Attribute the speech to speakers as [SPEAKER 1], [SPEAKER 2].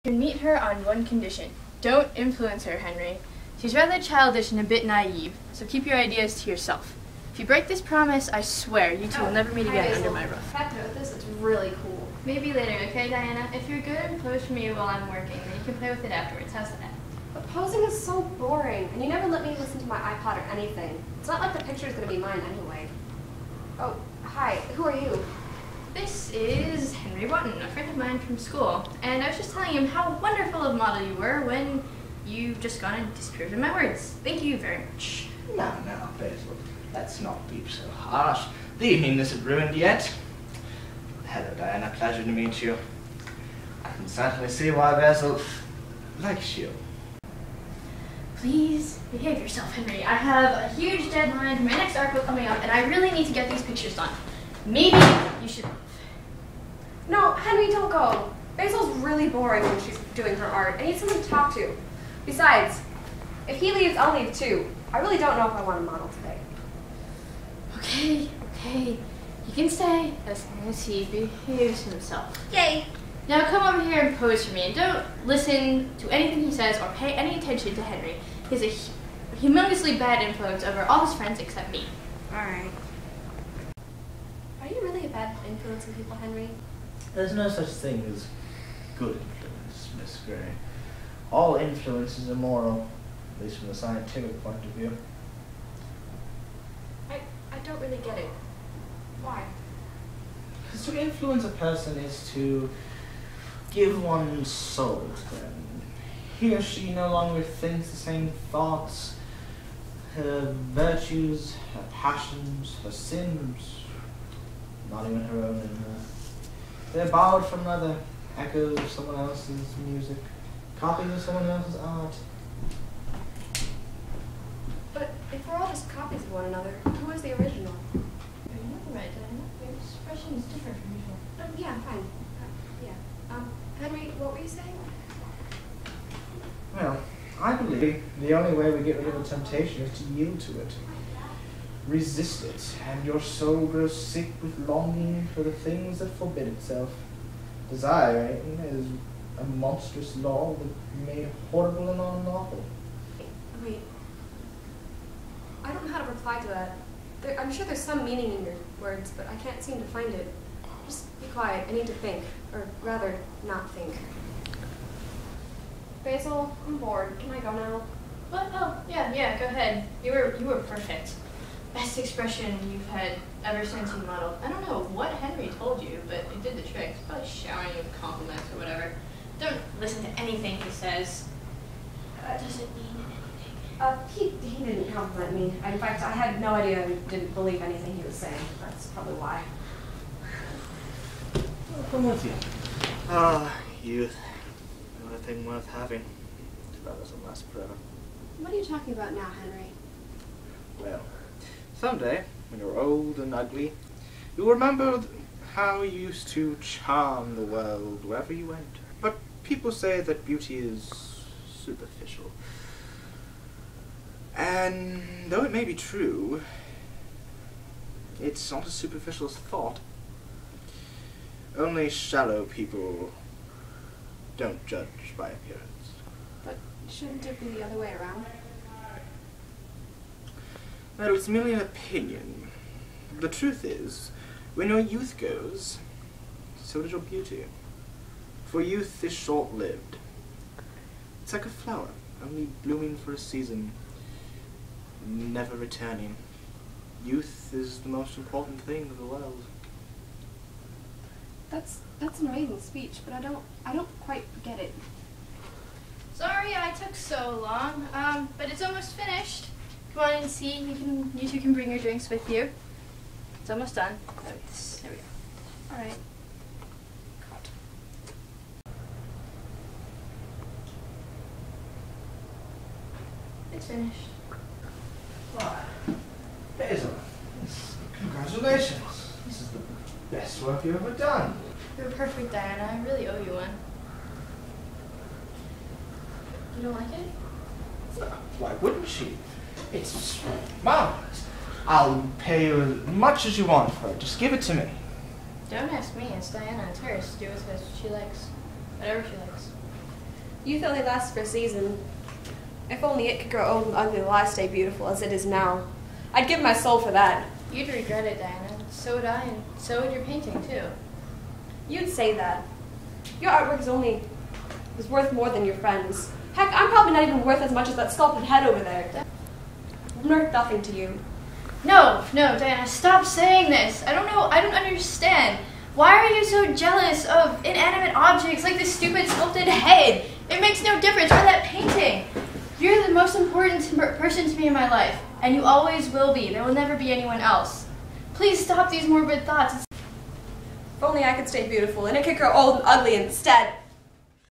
[SPEAKER 1] You can meet her on one condition. Don't influence her, Henry. She's rather childish and a bit naive, so keep your ideas to yourself. If you break this promise, I swear you two will never meet again under my roof.
[SPEAKER 2] Heck no, this is really cool.
[SPEAKER 1] Maybe later, okay, Diana? If you're good and pose for me while I'm working, then you can play with it afterwards. How's that?
[SPEAKER 2] But posing is so boring, and you never let me listen to my iPod or anything. It's not like the picture's gonna be mine anyway. Oh, hi, who are you?
[SPEAKER 1] This is Henry Wotton, a friend of mine from school, and I was just telling him how wonderful of a model you were when you just gone and disapproved of my words. Thank you very much.
[SPEAKER 3] No, Basil, let's not be so harsh. The evening isn't ruined yet. Hello, Diana, pleasure to meet you. I can certainly see why Basil likes you.
[SPEAKER 1] Please behave yourself, Henry. I have a huge deadline for my next article coming up, and I really need to get these pictures done. Maybe you should leave.
[SPEAKER 2] No, Henry, don't go. Basil's really boring when she's doing her art. I need someone to talk to. Besides, if he leaves, I'll leave too. I really don't know if I want a model today.
[SPEAKER 1] Okay. You can stay as long as he behaves himself.
[SPEAKER 2] Yay!
[SPEAKER 1] Now come over here and pose for me, and don't listen to anything he says or pay any attention to Henry. He's a humongously bad influence over all his friends except me.
[SPEAKER 2] Alright. Are you really a bad influence on people, Henry?
[SPEAKER 3] There's no such thing as good influence, Miss Gray. All influences are moral, at least from the scientific point of view.
[SPEAKER 2] I don't really get it. Why?
[SPEAKER 3] Because to influence a person is to give one's soul to them. He or she no longer thinks the same thoughts. Her virtues, her passions, her sins, not even her own anymore. They're borrowed from another, echoes of someone else's music, copies of someone else's art.
[SPEAKER 2] But if we're all just copies of one another, who is the original?
[SPEAKER 1] You're right, Diana. Your expression is different from usual.
[SPEAKER 2] Yeah, fine. Yeah. Henry, what were you saying?
[SPEAKER 3] Well, I believe the only way we get rid of a temptation is to yield to it. Resist it, and your soul grows sick with longing for the things that forbid itself. Desiring is a monstrous law that made horrible and unlawful.
[SPEAKER 2] Wait. I don't know how to reply to that. I'm sure there's some meaning in your words, but I can't seem to find it. Just be quiet. I need to think. Or rather, not think. Basil, I'm bored. Can I go now?
[SPEAKER 1] What? Oh, yeah, go ahead. You were perfect. Best expression you've had ever since you modeled. I don't know what Henry told you, but it did the trick. He's probably showering you with compliments or whatever. Don't listen to anything he says. That doesn't mean anything.
[SPEAKER 2] He didn't compliment me. In fact, I had no idea and didn't believe anything he was saying. That's probably why.
[SPEAKER 3] I'll come with you. Youth. Another thing worth having. Too bad it doesn't last forever.
[SPEAKER 2] What are you talking about now, Henry?
[SPEAKER 3] Well, someday, when you're old and ugly, you'll remember how you used to charm the world wherever you went. But people say that beauty is superficial. And though it may be true, it's not as superficial as thought. Only shallow people don't judge by appearance.
[SPEAKER 2] But shouldn't it be the other way around?
[SPEAKER 3] Well, it's merely an opinion. The truth is, when your youth goes, so does your beauty. For youth is short-lived. It's like a flower, only blooming for a season, never returning. Youth is the most important thing in the world.
[SPEAKER 2] That's an amazing speech, but I don't quite get it.
[SPEAKER 1] Sorry I took so long, but it's almost finished. Come on and see. You two can bring your drinks with you. It's almost done. Oh, yes. There we go. All right. It's finished.
[SPEAKER 3] Why, Basil, congratulations. This is the best work you've ever done.
[SPEAKER 1] You're perfect, Diana. I really owe you one. You don't like it?
[SPEAKER 3] Why wouldn't she? It's marvelous. I'll pay you as much as you want for it. Just give it to me.
[SPEAKER 1] Don't ask me. It's Diana. It's hers. Do with it what she likes. Whatever she likes.
[SPEAKER 2] Youth only lasts for a season. If only it could grow old and ugly while I stay beautiful as it is now. I'd give my soul for that.
[SPEAKER 1] You'd regret it, Diana. So would I, and so would your painting, too.
[SPEAKER 2] You'd say that. Your artwork is worth more than your friends. Heck, I'm probably not even worth as much as that sculpted head over there. I'm worth nothing to you.
[SPEAKER 1] No, Diana, stop saying this. I don't understand. Why are you so jealous of inanimate objects like this stupid sculpted head? It makes no difference for that painting. You're the most important person to me in my life, and you always will be. There will never be anyone else. Please stop these morbid thoughts.
[SPEAKER 2] If only I could stay beautiful and it could grow old and ugly instead.